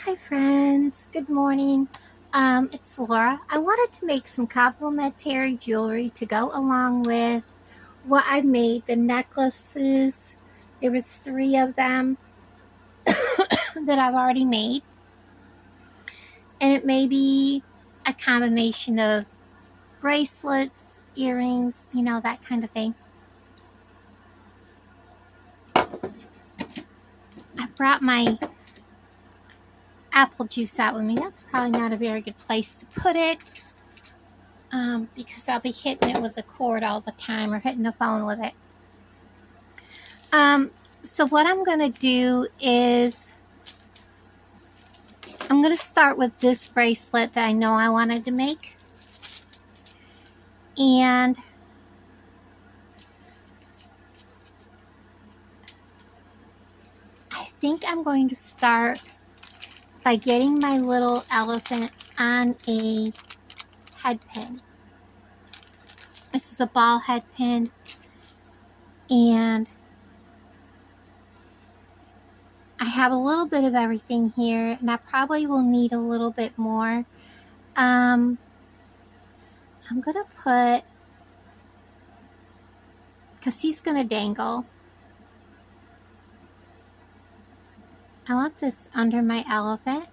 Hi friends, good morning. It's Laura. I wanted to make some complimentary jewelry to go along with what I made, the necklaces. There was 3 of them that I've already made. And it may be a combination of bracelets, earrings, that kind of thing. I brought my apple juice out with me. That's probably not a very good place to put it. Because I'll be hitting it with the cord all the time or hitting the phone with it. So what I'm going to do is I'm going to start with this bracelet that I know I wanted to make. And I think I'm going to start by getting my little elephant on a head pin. This is a ball head pin, and I have a little bit of everything here, and I probably will need a little bit more. I'm going to put, because he's going to dangle, I want this under my elephant.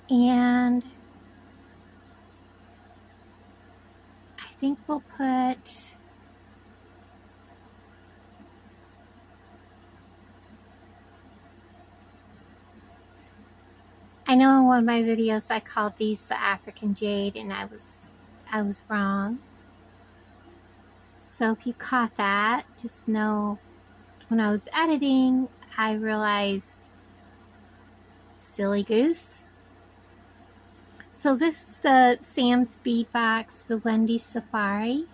And I think we'll put, I know in one of my videos I called these the African jade, and I was wrong. So if you caught that, just know when I was editing, I realized, silly goose. So this is the Sam's bead box, the Wendy Safari.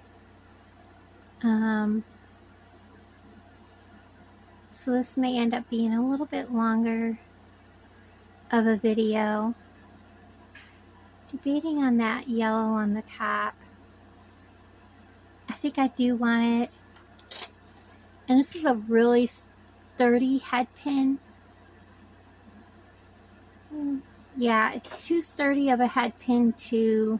So this may end up being a little bit longer of a video. Debating on that yellow on the top. I think I do want it. And this is a really sturdy head pin. Yeah, it's too sturdy of a head pin to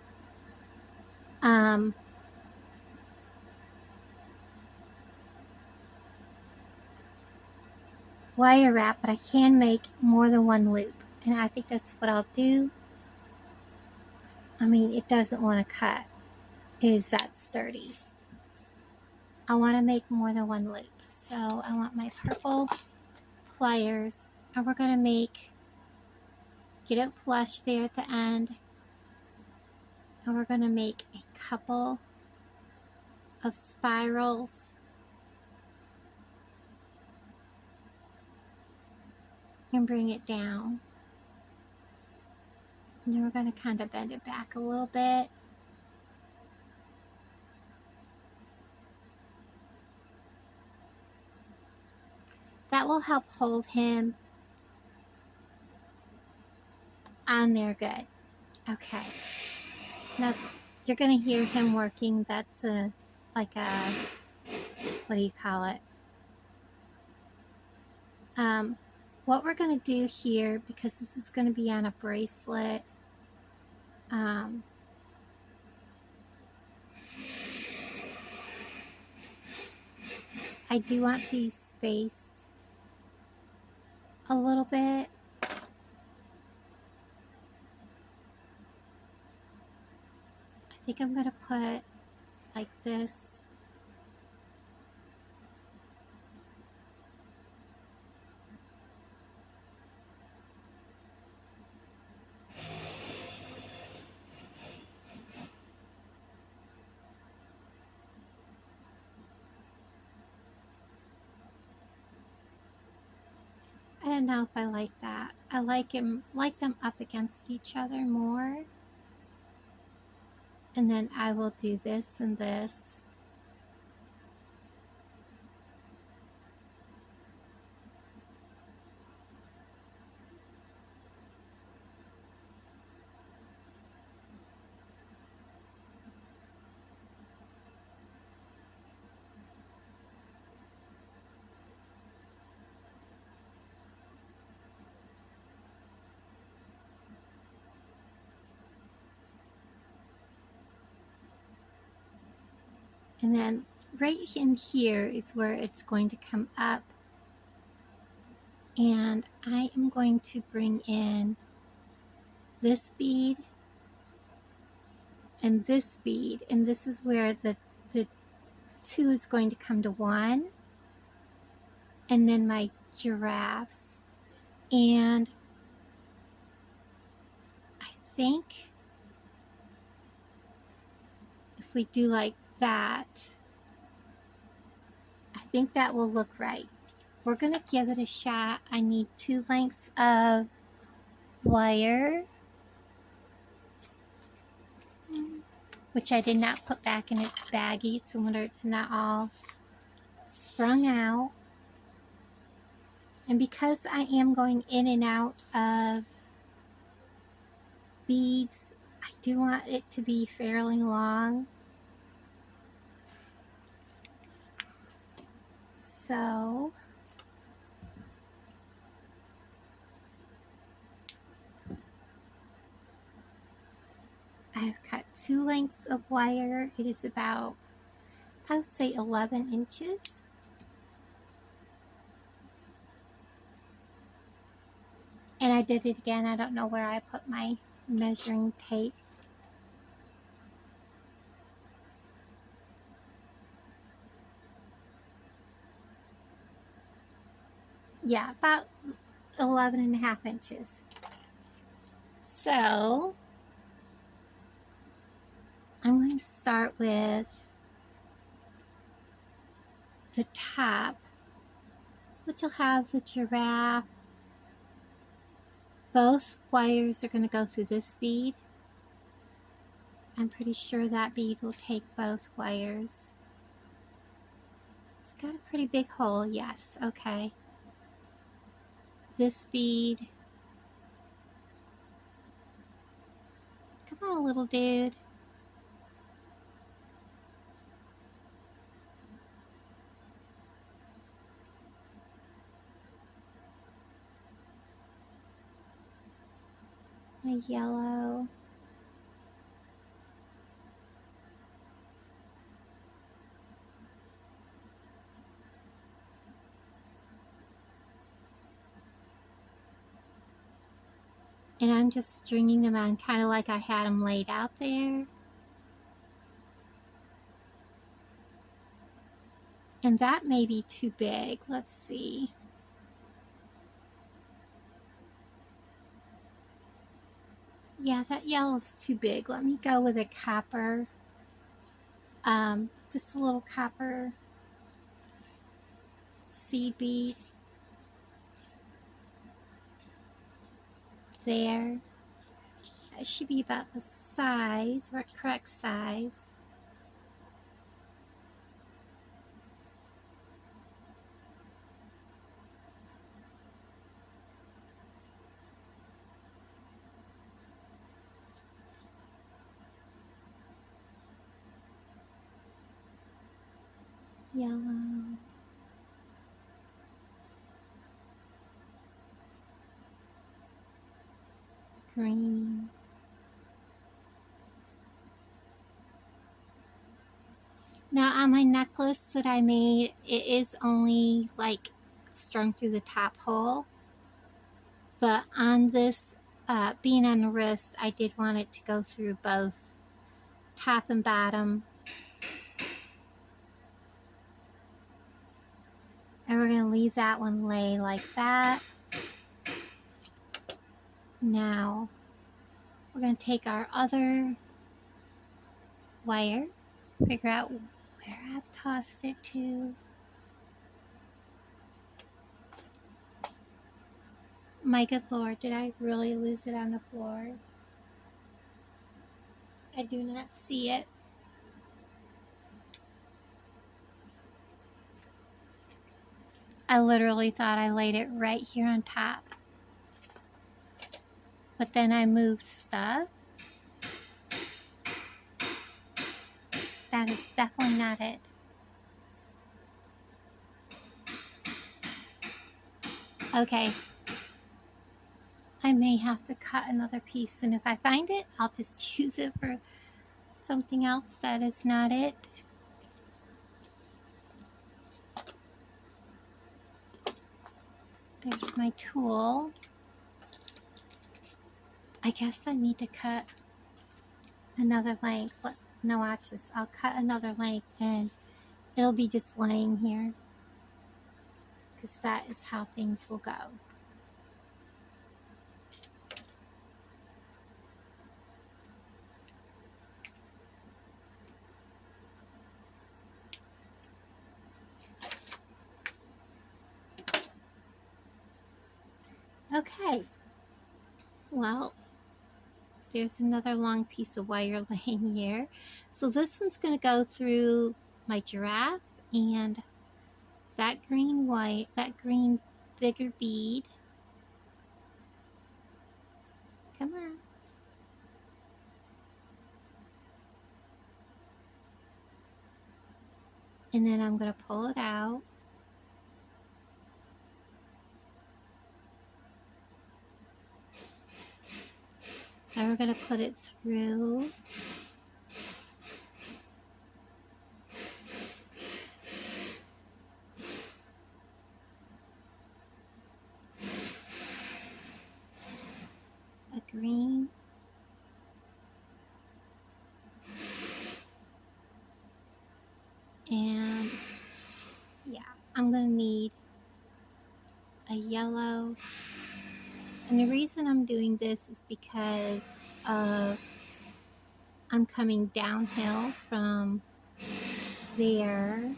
wire wrap, but I can make more than one loop. And I think that's what I'll do. I mean, it doesn't want to cut. It is that sturdy. I want to make more than one loop. So I want my purple pliers, and we're going to get it flush there at the end. And we're going to make a couple of spirals. And bring it down. And then we're going to kind of bend it back a little bit. That will help hold him on there good. Okay. Now you're going to hear him working. That's like a, what do you call it? What we're going to do here, because this is going to be on a bracelet, I do want these spaced a little bit. I think I'm going to put like this. I don't know if I like that. I like them up against each other more. And then I will do this and this. And then right in here is where it's going to come up. And I am going to bring in this bead and this bead. And this is where the 2 is going to come to 1. And then my giraffes. And I think if we do like that, I think that will look right. We're going to give it a shot. I need 2 lengths of wire, which I did not put back in its baggie, so wonder it's not all sprung out. And because I am going in and out of beads, I do want it to be fairly long. So I have cut 2 lengths of wire. It is about, I would say 11 inches. And I did it again. I don't know where I put my measuring tape. Yeah, about 11.5 inches. So I'm going to start with the top, which will have the giraffe. Both wires are going to go through this bead. I'm pretty sure that bead will take both wires. It's got a pretty big hole, yes, okay. This bead. Come on, little dude. A yellow. And I'm just stringing them on kind of like I had them laid out there. And that may be too big. Let's see. Yeah, that yellow's too big. Let me go with a copper. Just a little copper seed bead. There. That should be about the size, or correct size. Yellow. Green. Now on my necklace that I made, it is only like strung through the top hole. But on this, being on the wrist, I did want it to go through both top and bottom. And we're going to leave that one lay like that. Now, we're going to take our other wire, figure out where I've tossed it to. My good Lord, did I really lose it on the floor? I do not see it. I literally thought I laid it right here on top. But then I moved stuff. That is definitely not it. Okay. I may have to cut another piece, and if I find it, I'll just use it for something else that is not it. There's my tool. I guess I need to cut another length. No, watch this. I'll cut another length and it'll be just laying here, because that is how things will go. Okay, well, there's another long piece of wire laying here. So this one's going to go through my giraffe and that green bigger bead. Come on. And then I'm going to pull it out. Now we're going to put it through. A green. And yeah, I'm going to need a yellow. And the reason I'm doing this is because I'm coming downhill from there.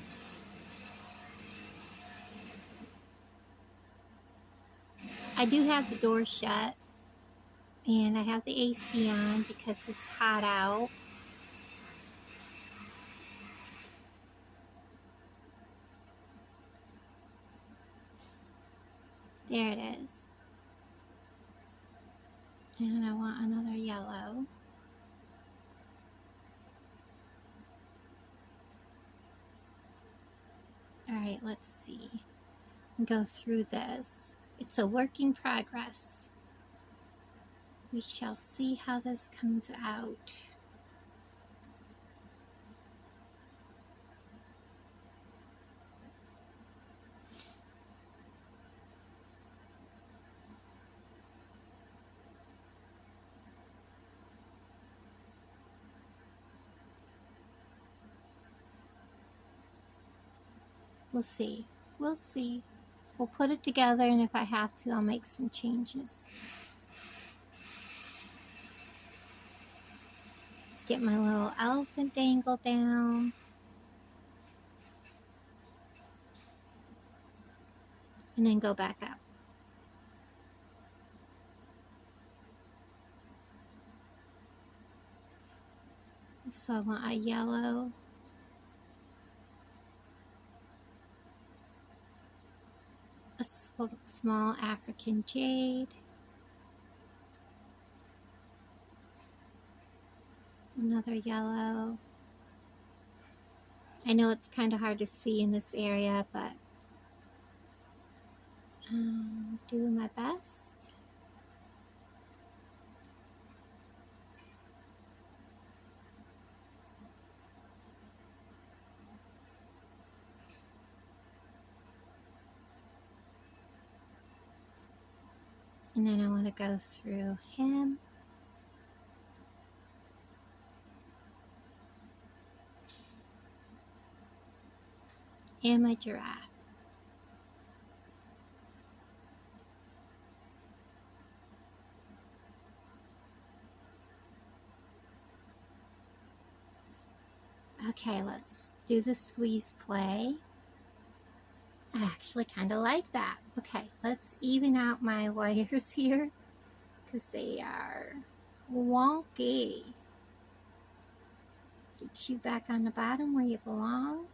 I do have the door shut and I have the AC on because it's hot out. There it is. And I want another yellow. Alright, let's see. Go through this. It's a work in progress. We shall see how this comes out. We'll see. We'll see. We'll put it together, and if I have to, I'll make some changes. Get my little elephant dangle down. And then go back up. So I want a yellow. A small African jade. Another yellow. I know it's kind of hard to see in this area, but I'm doing my best. And then I want to go through him. And my giraffe. Okay, let's do the squeeze play. I actually kind of like that. Okay, let's even out my wires here because they are wonky. Get you back on the bottom where you belong.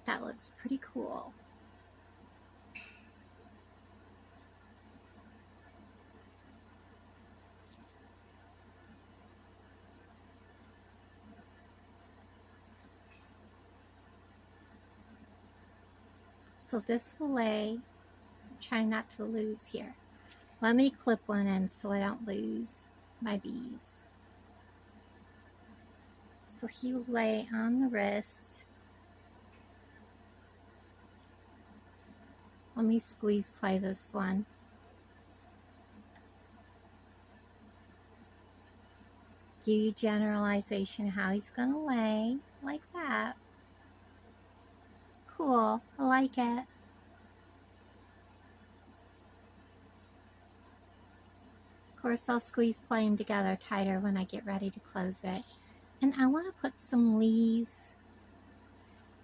That looks pretty cool. So this will lay trying not to lose here. Let me clip one in so I don't lose my beads. So he will lay on the wrist. Let me squeeze play this one. Give you generalization how he's going to lay, like that. Cool, I like it. Of course, I'll squeeze play them together tighter when I get ready to close it. And I want to put some leaves.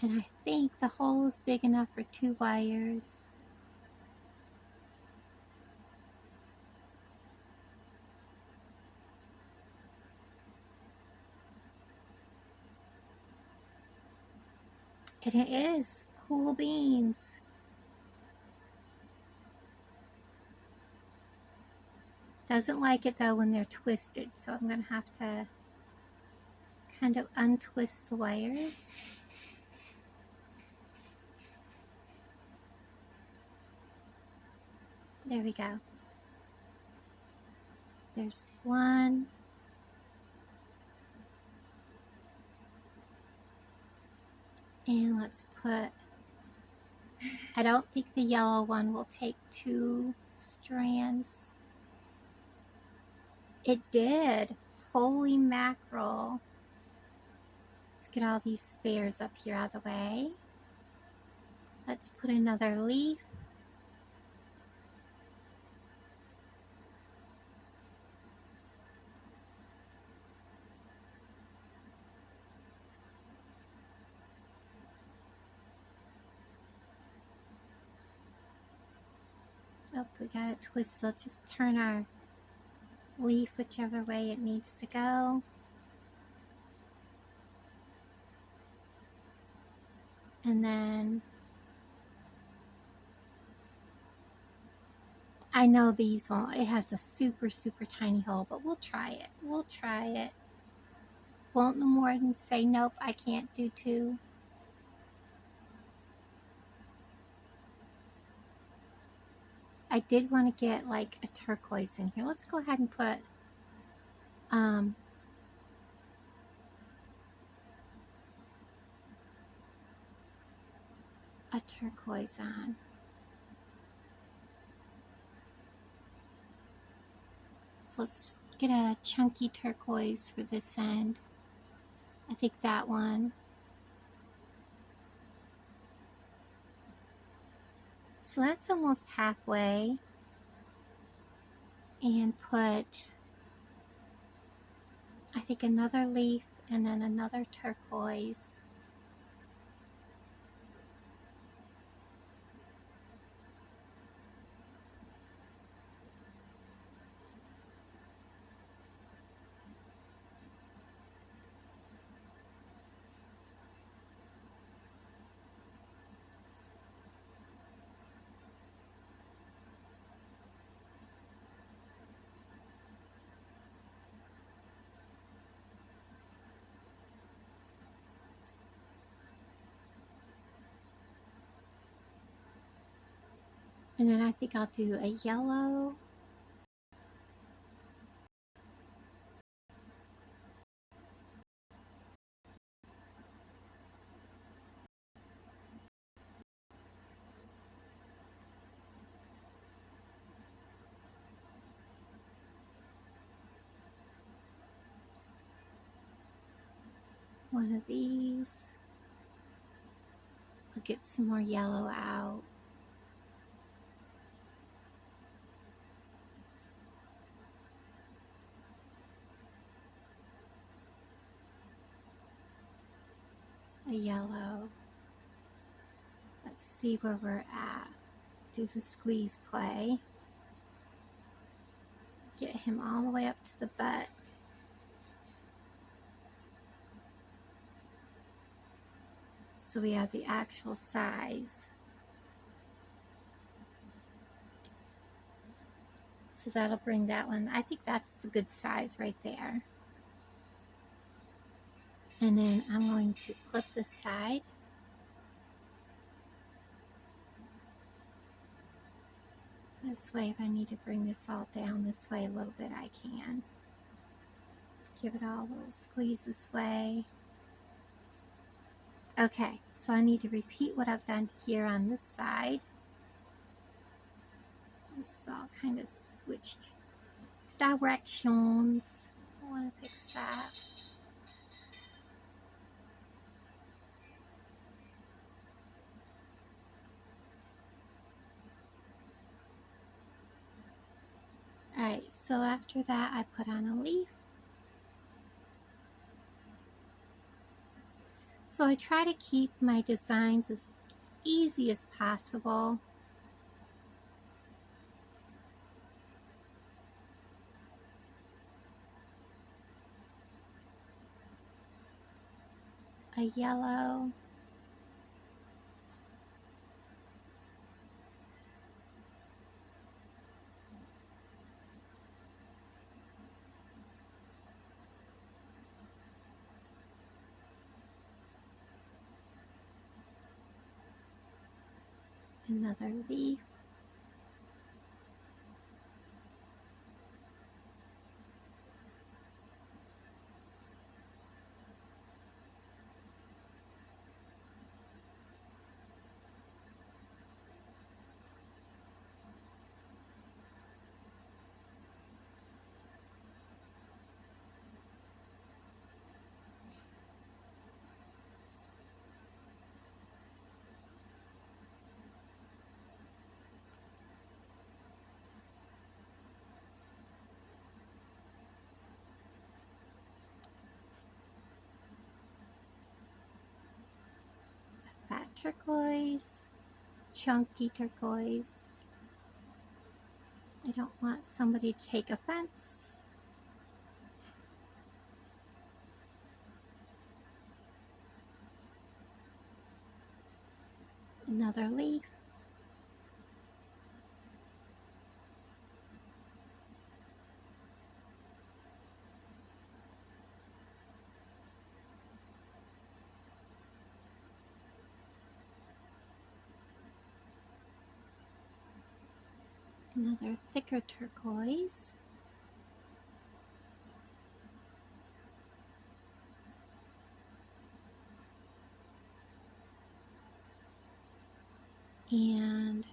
And I think the hole is big enough for 2 wires. And it is. Cool beans. Doesn't like it though when they're twisted, so I'm going to have to kind of untwist the wires. There we go. There's one. And let's put, I don't think the yellow one will take 2 strands. It did. Holy mackerel. Let's get all these spares up here out of the way. Let's put another leaf. Oh, we got it twisted. Let's just turn our leaf whichever way it needs to go. And then I know these won't. It has a super, super tiny hole, but we'll try it. We'll try it. Won't no more than say, nope, I can't do 2. I did want to get like a turquoise in here. Let's go ahead and put a turquoise on. So let's get a chunky turquoise for this end. I think that one. So that's almost halfway. And put, I think, another leaf and then another turquoise. And then I think I'll do a yellow. One of these. I'll get some more yellow out. A yellow. Let's see where we're at. Do the squeeze play. Get him all the way up to the butt. So we have the actual size. So that'll bring that one. I think that's the good size right there. And then I'm going to clip this side. This way, if I need to bring this all down this way a little bit, I can. Give it all a little squeeze this way. Okay, so I need to repeat what I've done here on this side. This is all kind of switched directions. I want to fix that. Alright, so after that I put on a leaf. So I try to keep my designs as easy as possible. A yellow. Another leaf. Fat turquoise. Chunky turquoise. I don't want somebody to take offense. Another leaf. Another thicker turquoise. And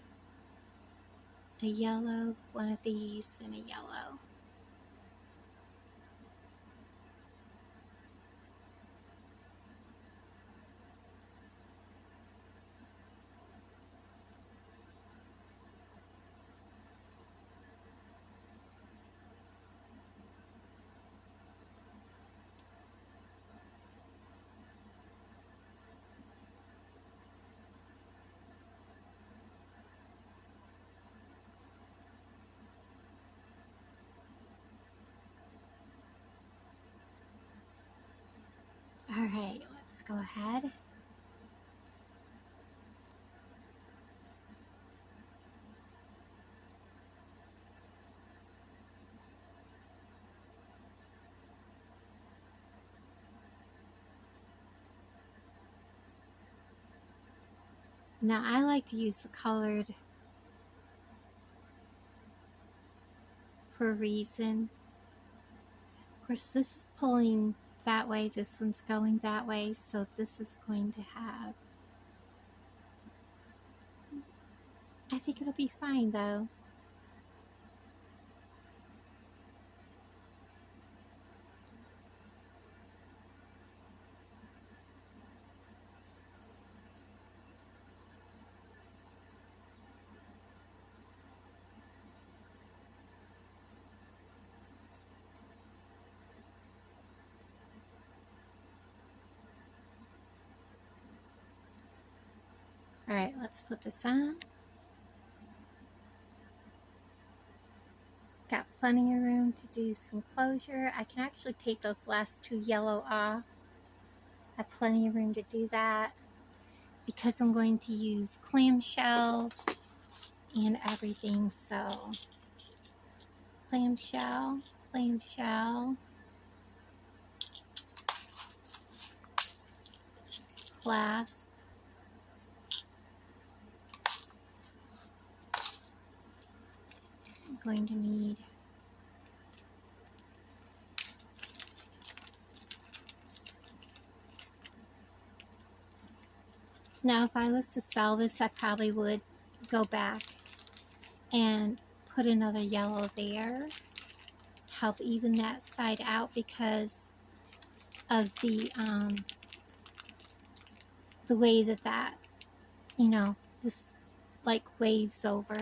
a yellow, one of these, and a yellow. All right, let's go ahead. Now I like to use the colored for a reason. Of course, this is pulling that way, this one's going that way, so this is going to have, I think it'll be fine though. All right, let's put this on. Got plenty of room to do some closure. I can actually take those last two yellow off. I have plenty of room to do that because I'm going to use clamshells and everything. So clamshell, clamshell, clasp, going to need now. If I was to sell this, I probably would go back and put another yellow there, help even that side out because of the way that you know, this like waves over.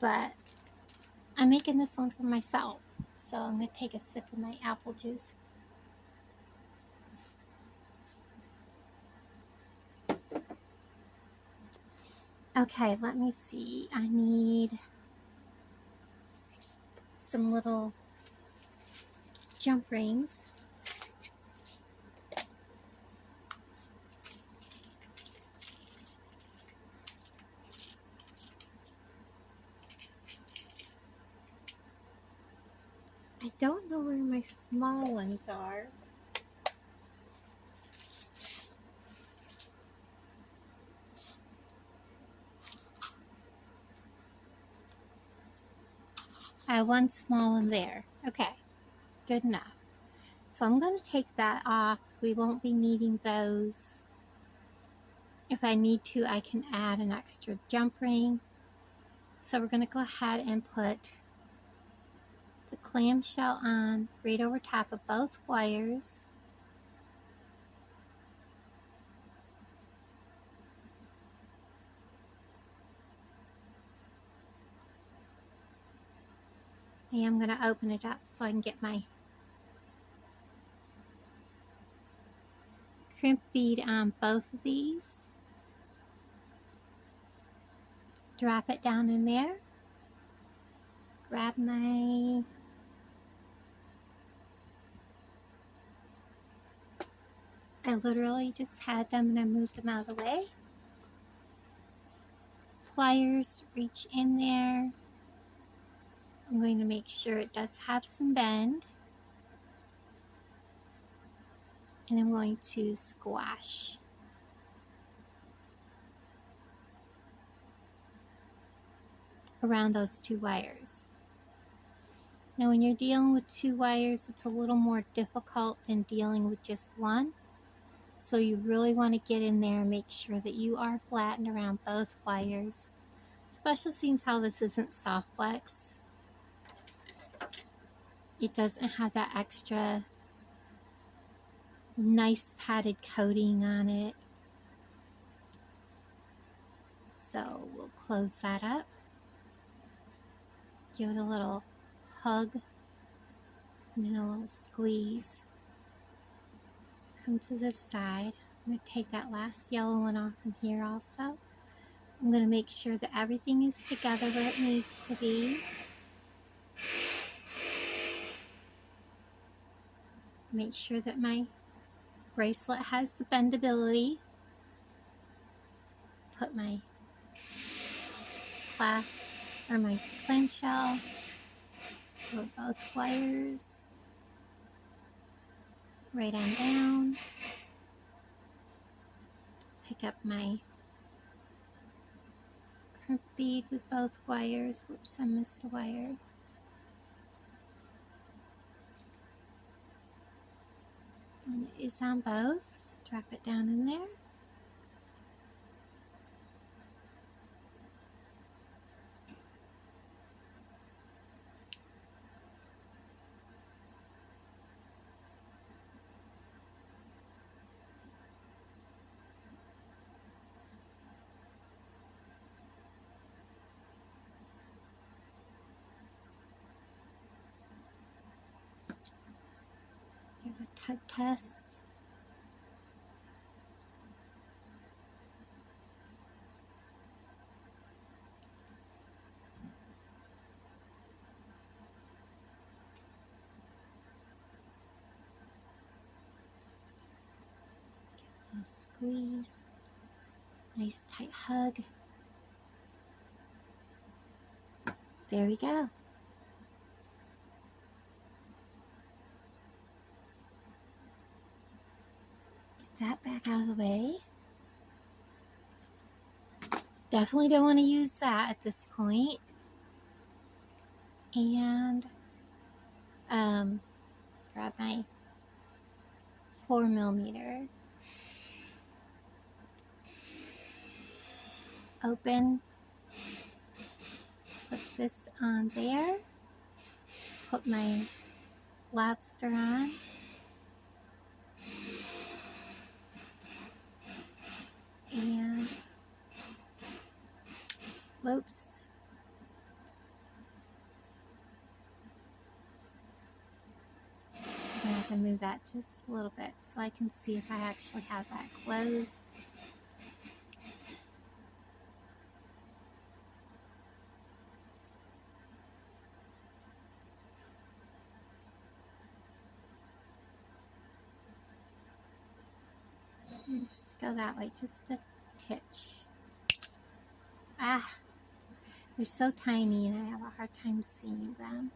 But I'm making this one for myself, so I'm going to take a sip of my apple juice. Okay, let me see. I need some little jump rings. I don't know where my small ones are. I have one small one there. Okay, good enough. So I'm going to take that off. We won't be needing those. If I need to, I can add an extra jump ring. So we're going to go ahead and put the clamshell on right over top of both wires. And I'm going to open it up so I can get my crimp bead on both of these. Drop it down in there. Grab my I literally just had them and I moved them out of the way. Pliers, reach in there. I'm going to make sure it does have some bend. And I'm going to squash. Around those two wires. Now when you're dealing with two wires, it's a little more difficult than dealing with just one. So you really want to get in there and make sure that you are flattened around both wires. Especially seems how this isn't soft flex. It doesn't have that extra nice padded coating on it. So we'll close that up. Give it a little hug and then a little squeeze. Come to this side. I'm going to take that last yellow one off from here also. I'm going to make sure that everything is together where it needs to be. Make sure that my bracelet has the bendability. Put my clasp or my clamshell for both wires. Right on down. Pick up my crimp bead with both wires. Whoops, I missed a wire. And it is on both. Drop it down in there. Give a tug test. Give a squeeze. Nice tight hug. There we go. Get that back out of the way. Definitely don't want to use that at this point. and grab my 4mm, open, put this on there, put my lobster on, and whoops, I'm gonna have to move that just a little bit so I can see if I actually have that closed. Just go that way, just a titch. Ah, they're so tiny and I have a hard time seeing them.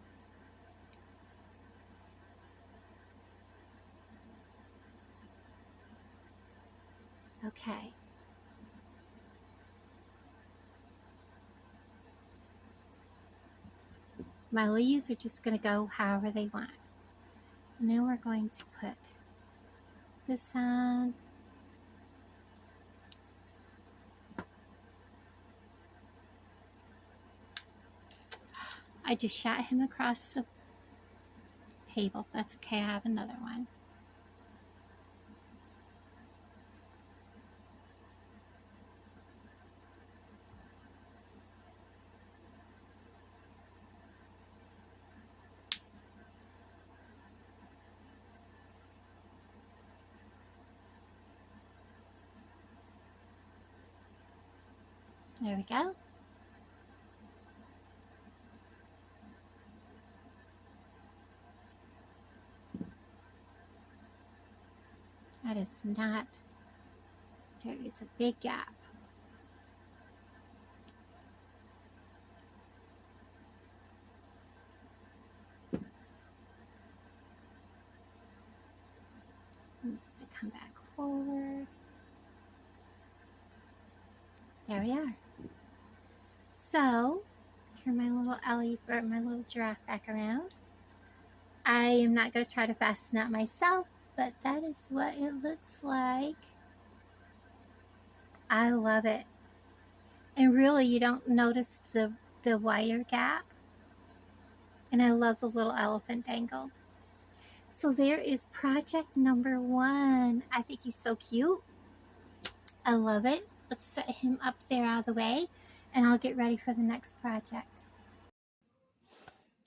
Okay. My leaves are just going to go however they want. And then we're going to put this on. I just shot him across the table. That's okay, I have another one. There we go. That is not, there is a big gap. Needs to come back forward. There we are. So, turn my little Ellie, or my little giraffe back around. I am not going to try to fasten it myself, but that is what it looks like. I love it. And really, you don't notice the wire gap. And I love the little elephant dangle. So there is project number 1. I think he's so cute. I love it. Let's set him up there out of the way, and I'll get ready for the next project.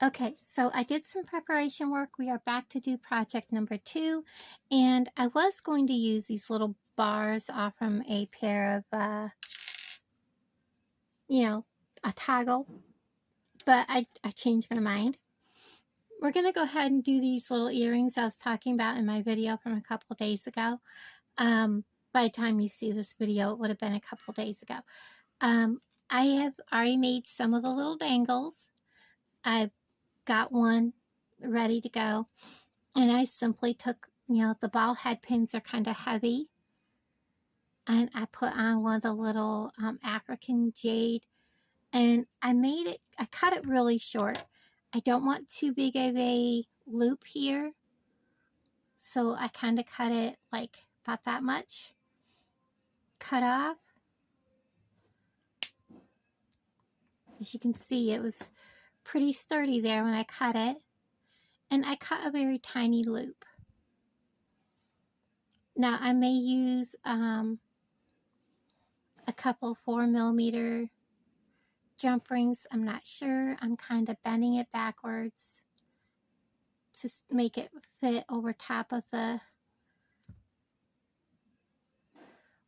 Okay, so I did some preparation work. We are back to do project number 2, and I was going to use these little bars off from a pair of, a toggle, but I changed my mind. We're going to go ahead and do these little earrings I was talking about in my video from a couple days ago. By the time you see this video, it would have been a couple days ago. I have already made some of the little dangles. I've got one ready to go. And I simply took, the ball head pins are kind of heavy. And I put on one of the little African jade. And I cut it really short. I don't want too big of a loop here. So I kind of cut it like about that much. Cut off. As you can see, it was pretty sturdy there when I cut it. And I cut a very tiny loop. Now I may use a couple 4mm jump rings. I'm not sure. I'm kind of bending it backwards to make it fit over top of the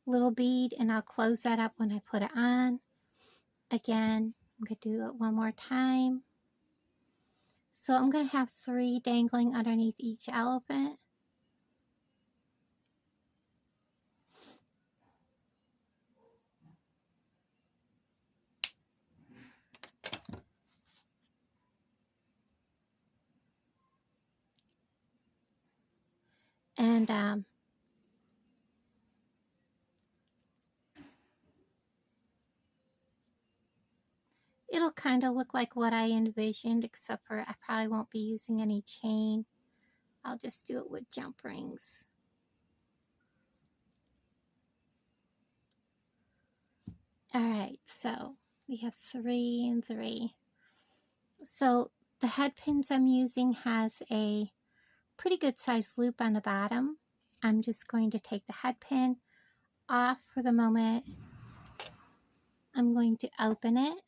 little bead, and I'll close that up when I put it on. Again, I'm going to do it one more time. So I'm going to have 3 dangling underneath each elephant. And It'll kind of look like what I envisioned, except for I probably won't be using any chain. I'll just do it with jump rings. Alright, so we have 3 and 3. So the head pins I'm using has a pretty good size loop on the bottom. I'm just going to take the head pin off for the moment. I'm going to open it,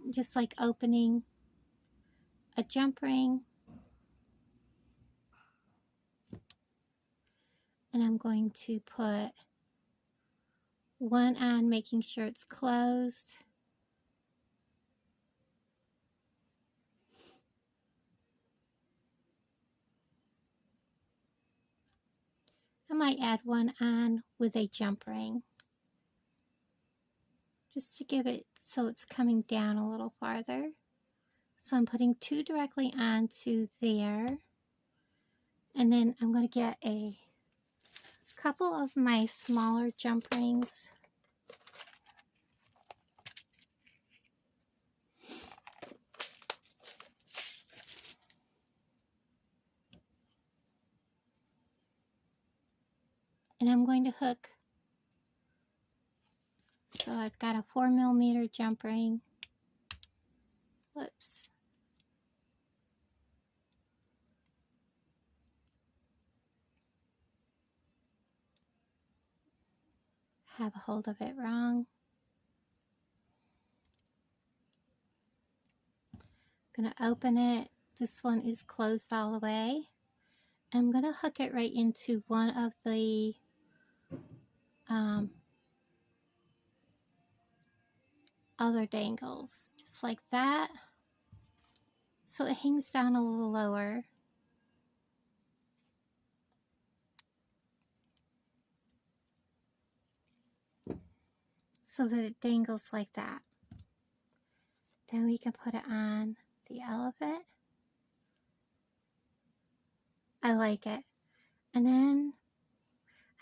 just like opening a jump ring. And I'm going to put one on, making sure it's closed. I might add one on with a jump ring, just to give it so it's coming down a little farther. So I'm putting 2 directly onto there. And then I'm going to get a couple of my smaller jump rings. And I'm going to hook. So I've got a 4mm jump ring. Whoops. Have a hold of it wrong. Gonna open it. This one is closed all the way. I'm gonna hook it right into one of the other dangles, just like that. So it hangs down a little lower. So that it dangles like that. Then we can put it on the elephant. I like it. And then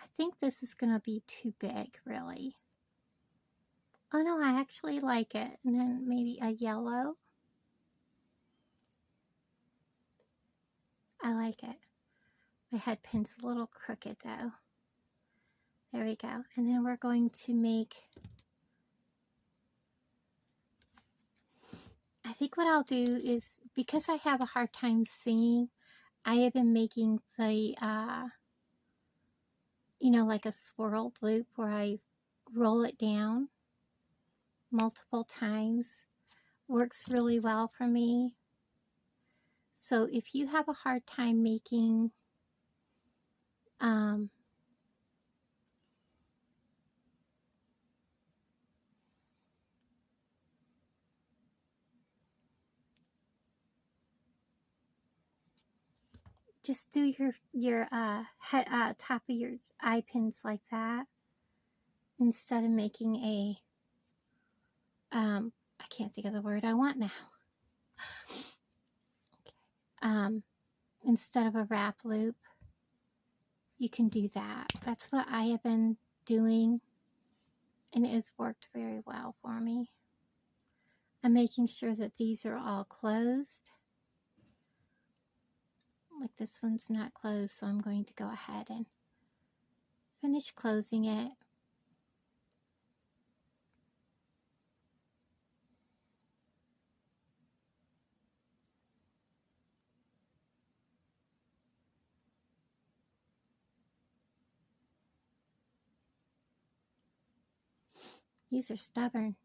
I think this is gonna be too big, really. Oh no, I actually like it. And then maybe a yellow. I like it. My head pin's a little crooked though. There we go. And then we're going to make, I think what I'll do is, because I have a hard time seeing, I have been making the, you know, like a swirled loop where I roll it down multiple times. Works really well for me. So if you have a hard time making just do your top of your eye pins like that, instead of making a I can't think of the word I want now. Instead of a wrap loop, you can do that. That's what I have been doing, and it has worked very well for me. I'm making sure that these are all closed. Like this one's not closed, so I'm going to go ahead and finish closing it. These are stubborn.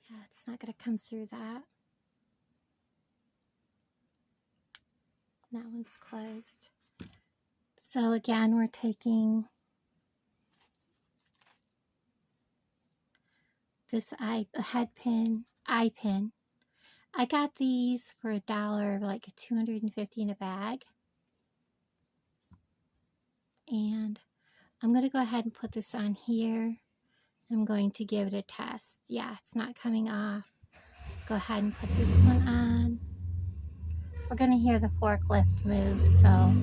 Yeah, it's not going to come through that. That one's closed. So again, we're taking this eye pin. I got these for $1, like $250 in a bag. And I'm going to go ahead and put this on here. I'm going to give it a test. Yeah, it's not coming off. Go ahead and put this one on. We're going to hear the forklift move, so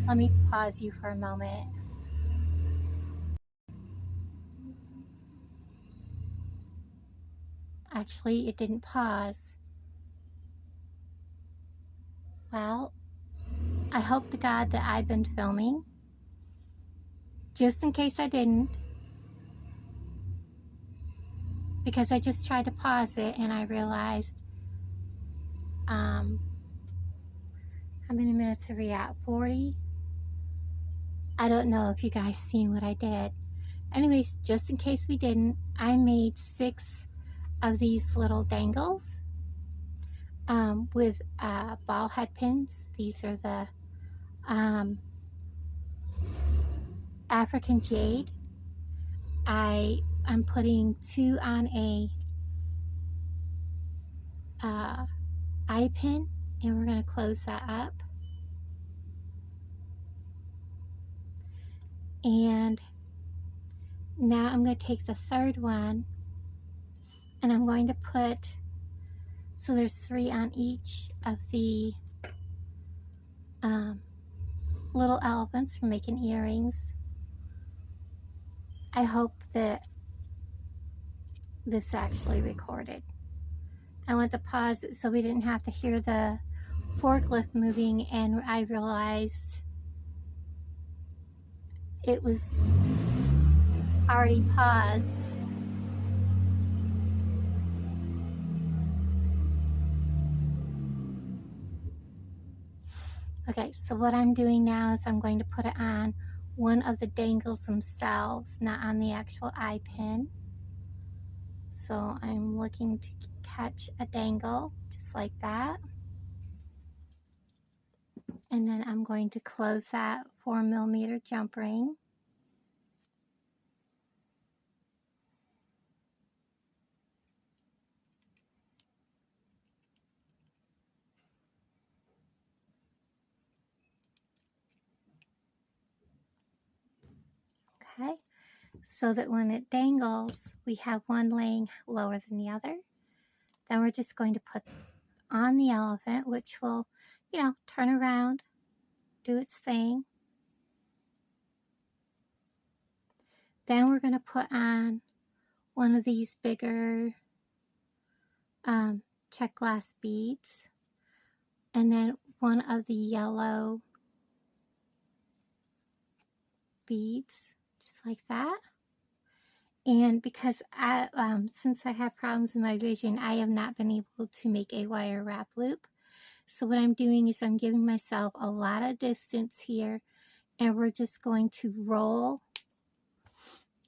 let me pause you for a moment. Actually, it didn't pause. Well, I hope to God that I've been filming. Just in case I didn't. Because I just tried to pause it and I realized, how many minutes are we at? 40? I don't know if you guys seen what I did. Anyways, just in case we didn't, I made 6 of these little dangles with ball head pins. These are the African jade. I'm putting 2 on a eye pin, and we're going to close that up. And now I'm going to take the 3rd one, and I'm going to put, so there's 3 on each of the little elephants for making earrings. I hope that this actually recorded. I went to pause it so we didn't have to hear the forklift moving, and I realized it was already paused. Okay, so what I'm doing now is I'm going to put it on one of the dangles themselves, not on the actual eye pin. So I'm looking to catch a dangle just like that. And then I'm going to close that 4mm jump ring. Okay, so that when it dangles, we have one laying lower than the other. Then we're just going to put on the elephant, which will, you know, turn around, do its thing. Then we're going to put on one of these bigger check glass beads, and then one of the yellow beads, just like that. And because since I have problems in my vision, I have not been able to make a wire wrap loop. So what I'm doing is I'm giving myself a lot of distance here, and we're just going to roll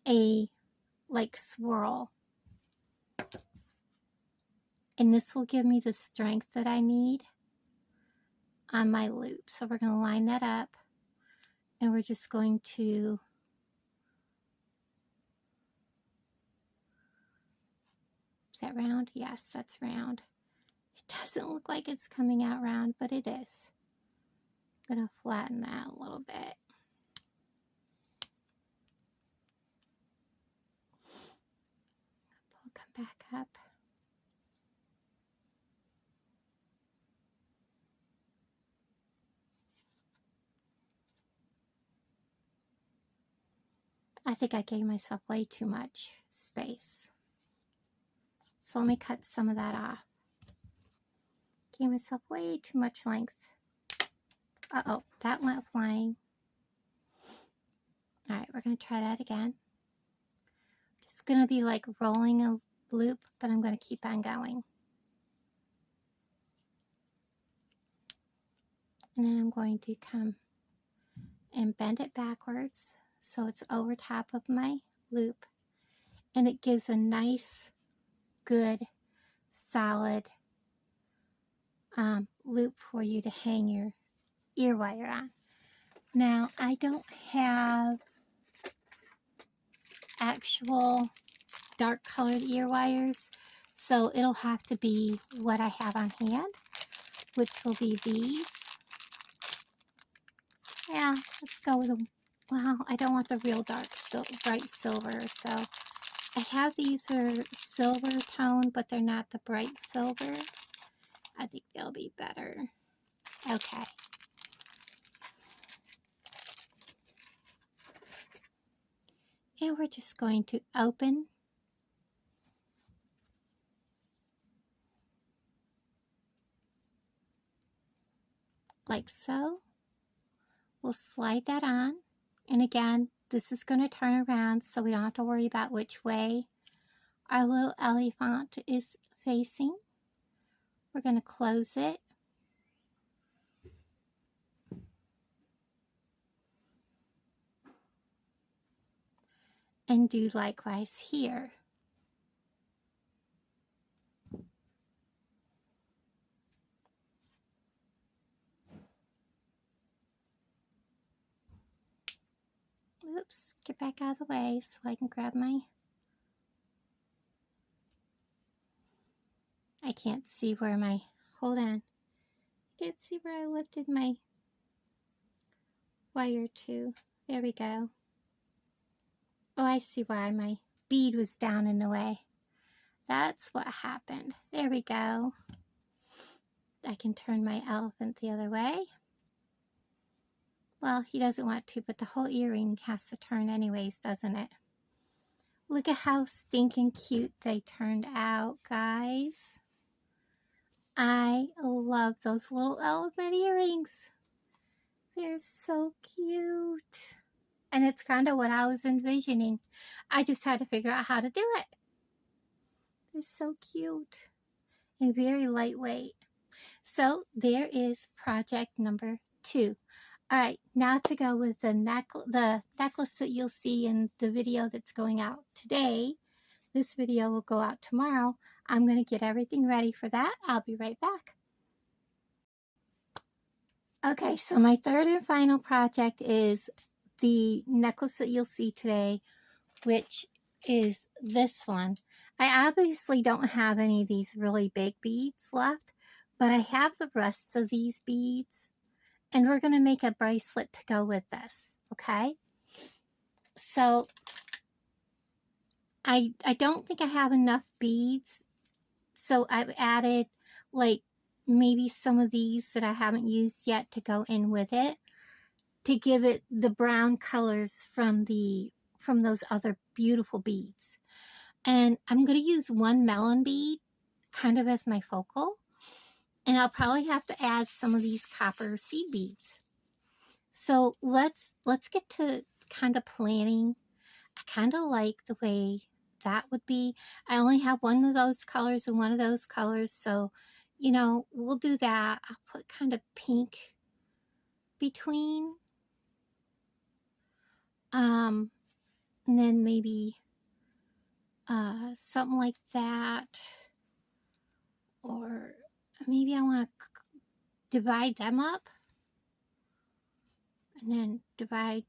a like swirl. And this will give me the strength that I need on my loop. So we're going to line that up, and we're just going to that round? Yes, that's round. It doesn't look like it's coming out round, but it is. I'm going to flatten that a little bit. Come back up. I think I gave myself way too much space. So let me cut some of that off. Gave myself way too much length. Uh-oh, that went flying. All right, we're going to try that again. Just going to be like rolling a loop, but I'm going to keep on going. And then I'm going to come and bend it backwards so it's over top of my loop. And it gives a nice, good, solid loop for you to hang your ear wire on. Now, I don't have actual dark colored ear wires, so it'll have to be what I have on hand, which will be these. Yeah, let's go with well, I don't want the real dark, bright silver, so I have these are silver tone, but they're not the bright silver. I think they'll be better. Okay. And we're just going to open like so. We'll slide that on. And again, this is going to turn around so we don't have to worry about which way our little elephant is facing. We're going to close it. And do likewise here. Oops, get back out of the way so I can grab my... I can't see where my... Hold on. I can't see where I lifted my wire to. There we go. Oh, I see why my bead was down in the way. That's what happened. There we go. I can turn my elephant the other way. Well, he doesn't want to, but the whole earring has to turn anyways, doesn't it? Look at how stinking cute they turned out, guys. I love those little elephant earrings. They're so cute. And it's kind of what I was envisioning. I just had to figure out how to do it. They're so cute and very lightweight. So there is project number 2. All right, now to go with the necklace that you'll see in the video that's going out today. This video will go out tomorrow. I'm going to get everything ready for that. I'll be right back. Okay, so my third and final project is the necklace that you'll see today, which is this one. I obviously don't have any of these really big beads left, but I have the rest of these beads, and we're going to make a bracelet to go with this, okay? So I don't think I have enough beads, so I've added like maybe some of these that I haven't used yet to go in with it to give it the brown colors from those other beautiful beads. And I'm going to use one melon bead kind of as my focal, and I'll probably have to add some of these copper seed beads. So let's get to kind of planning. I kind of like the way that would be. I only have one of those colors and one of those colors, so you know, we'll do that. I'll put kind of pink between, and then maybe something like that, or maybe I want to divide them up and then divide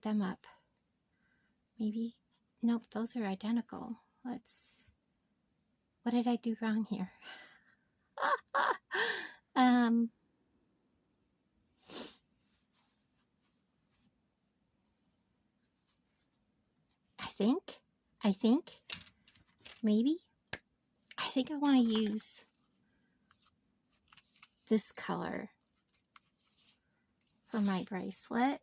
them up. Maybe, nope, those are identical. What did I do wrong here? I think, maybe, I think I want to use this color for my bracelet.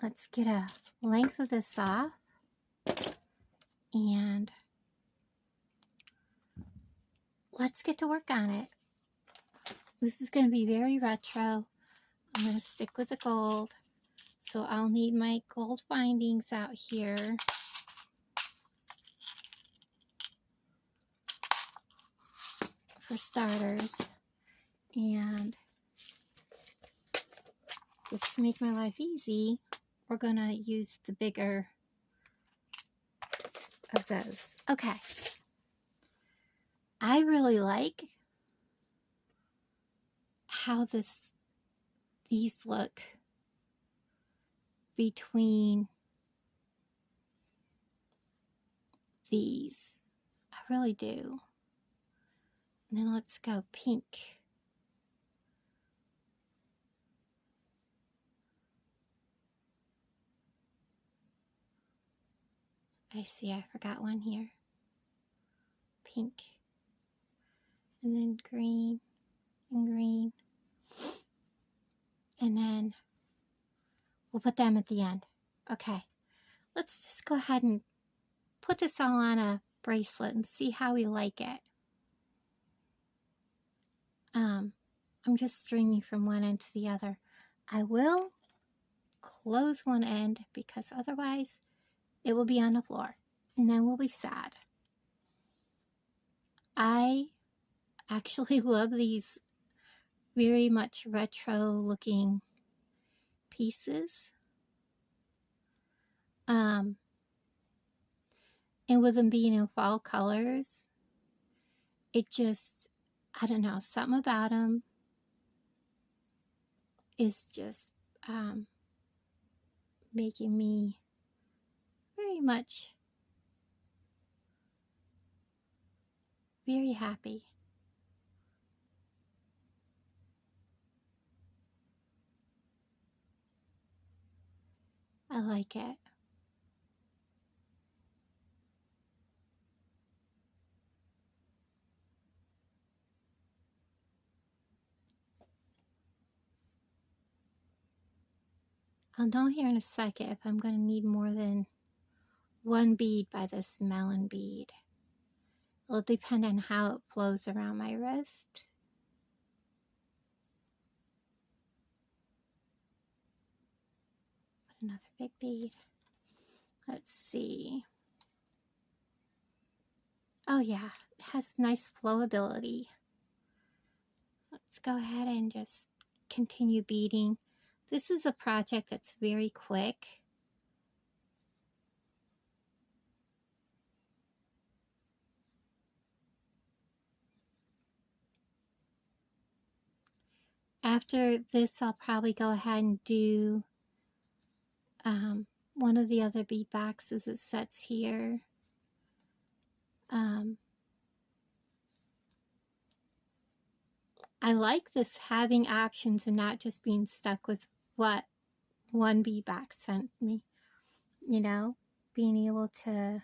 Let's get a length of this off, and let's get to work on it. This is going to be very retro. I'm going to stick with the gold, so I'll need my gold bindings out here. For starters, and just to make my life easy, we're going to use the bigger of those. Okay. I really like how these look between these. I really do. And then let's go pink I see I forgot one here. Pink. And then green and green. And then we'll put them at the end. Okay, let's just go ahead and put this all on a bracelet and see how we like it. I'm just stringing from one end to the other. I will close one end because otherwise it will be on the floor and then we'll be sad. I actually love these very much retro looking pieces. And with them being in fall colors, it just, I don't know, something about them is just making me very much very happy. I like it. I'll know here in a second if I'm going to need more than one bead by this melon bead. It'll depend on how it flows around my wrist. Put another big bead. Let's see. Oh yeah, it has nice flowability. Let's go ahead and just continue beading. This is a project that's very quick. After this, I'll probably go ahead and do one of the other bead boxes it sets here. I like this having options and not just being stuck with what one bead box sent me. You know, being able to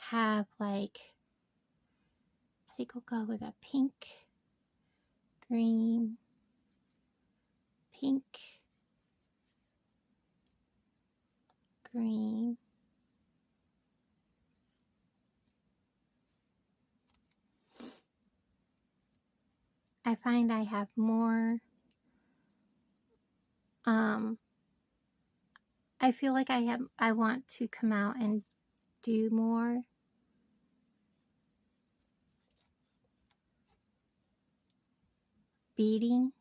have like, I think we'll go with a pink, green, pink, green, I find I have more, I feel like I want to come out and do more. Beading,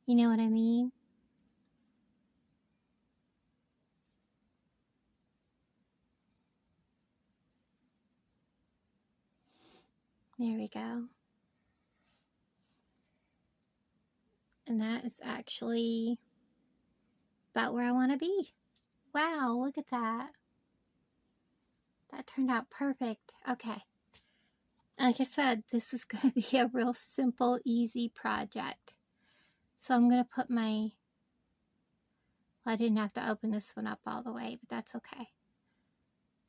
you know what I mean? There we go. And that is actually about where I want to be. Wow, look at that. That turned out perfect. Okay. Like I said, this is going to be a real simple, easy project. So I'm going to put my, well, I didn't have to open this one up all the way, but that's okay.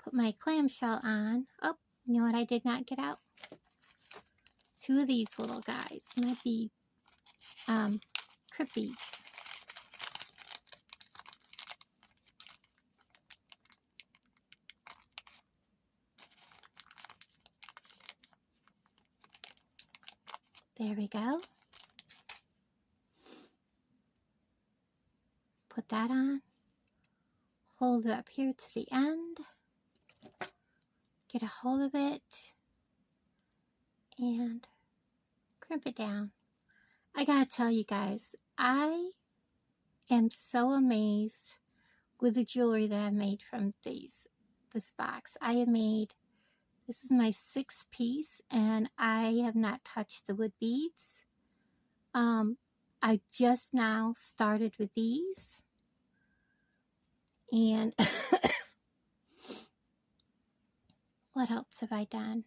Put my clamshell on. Oh, you know what I did not get out? Two of these little guys. Might be crib beads. There we go. Put that on. Hold it up here to the end. Get a hold of it. And crimp it down. I gotta tell you guys, I am so amazed with the jewelry that I've made from this box. I have made, this is my 6th piece, and I have not touched the wood beads. I just now started with these, and what else have I done?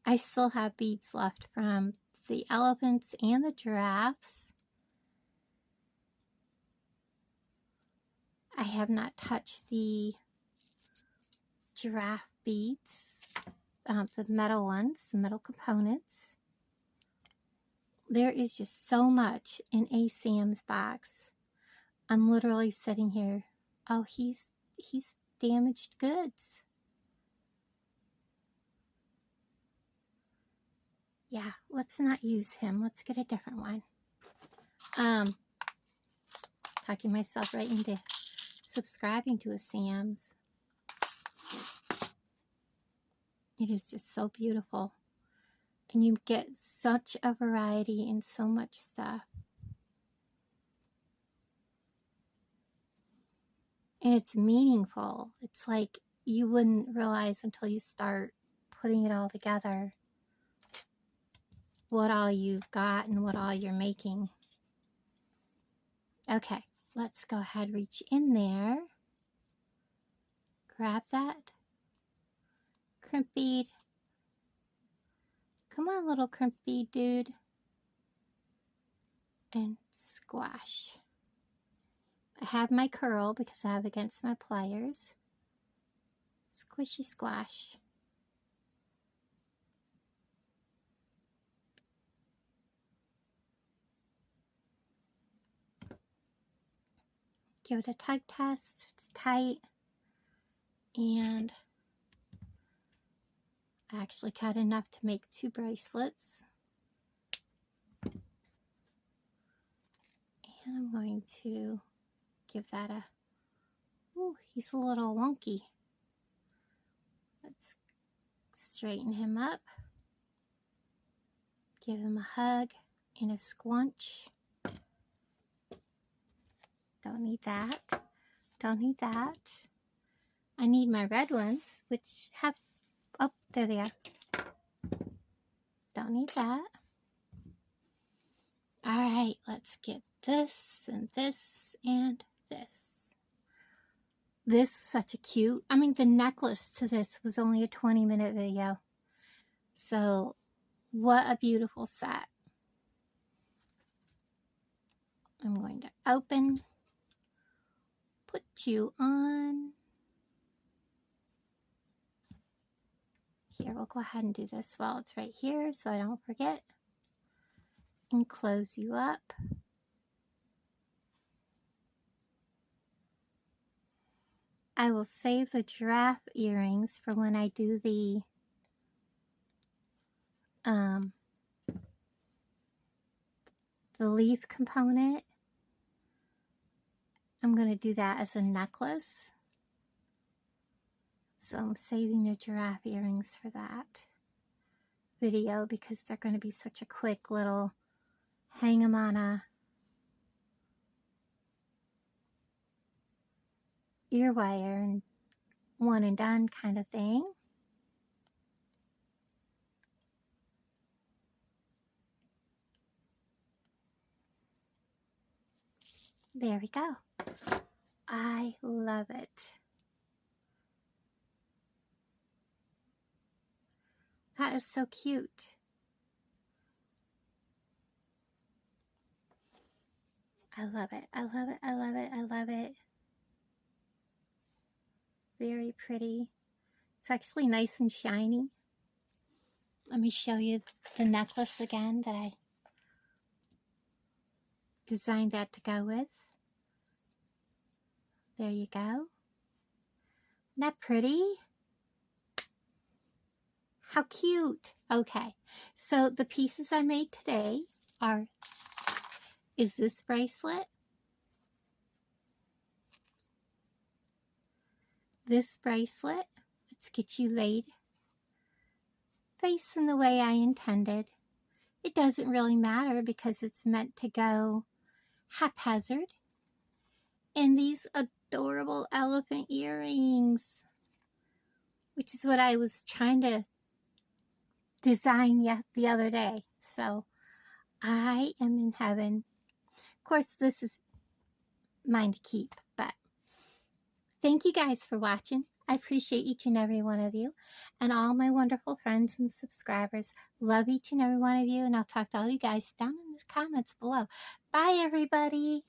I still have beads left from the elephants and the giraffes. I have not touched the giraffe beads, the metal ones, the metal components. There is just so much in a Sam's box. I'm literally sitting here. Oh, he's damaged goods. Yeah, let's not use him. Let's get a different one. Talking myself right into subscribing to a Sam's. It is just so beautiful. And you get such a variety and so much stuff. And it's meaningful. It's like you wouldn't realize until you start putting it all together what all you've got and what all you're making. Okay, let's go ahead, reach in there. Grab that crimp bead. Come on, little crimp bead dude. And squash. I have my curl because I have against my pliers. Squishy squash. Give it a tug test. It's tight. And I actually cut enough to make 2 bracelets. And I'm going to give that a, ooh, he's a little wonky. Let's straighten him up. Give him a hug and a squunch. Don't need that. Don't need that. I need my red ones, which have, oh, there they are. Don't need that. All right, let's get this and this and this. This is such a cute, I mean, the necklace to this was only a 20-minute video. So, what a beautiful set. I'm going to open, put you on. Here, we'll go ahead and do this while it's right here so I don't forget. And close you up. I will save the giraffe earrings for when I do the leaf component. I'm going to do that as a necklace. So I'm saving the giraffe earrings for that video because they're going to be such a quick little hang them on a ear wire and one and done kind of thing. There we go. I love it. That is so cute. I love it. I love it. I love it. I love it. Very pretty. It's actually nice and shiny. Let me show you the necklace again that I designed that to go with. There you go. Isn't that pretty? How cute. Okay, so the pieces I made today is this bracelet, this bracelet. Let's get you laid facing the way I intended. It doesn't really matter because it's meant to go haphazard. And these adorable elephant earrings, which is what I was trying to design the other day. So I am in heaven. Of course, this is mine to keep, but thank you guys for watching. I appreciate each and every one of you and all my wonderful friends and subscribers. Love each and every one of you, and I'll talk to all you guys down in the comments below. Bye, everybody.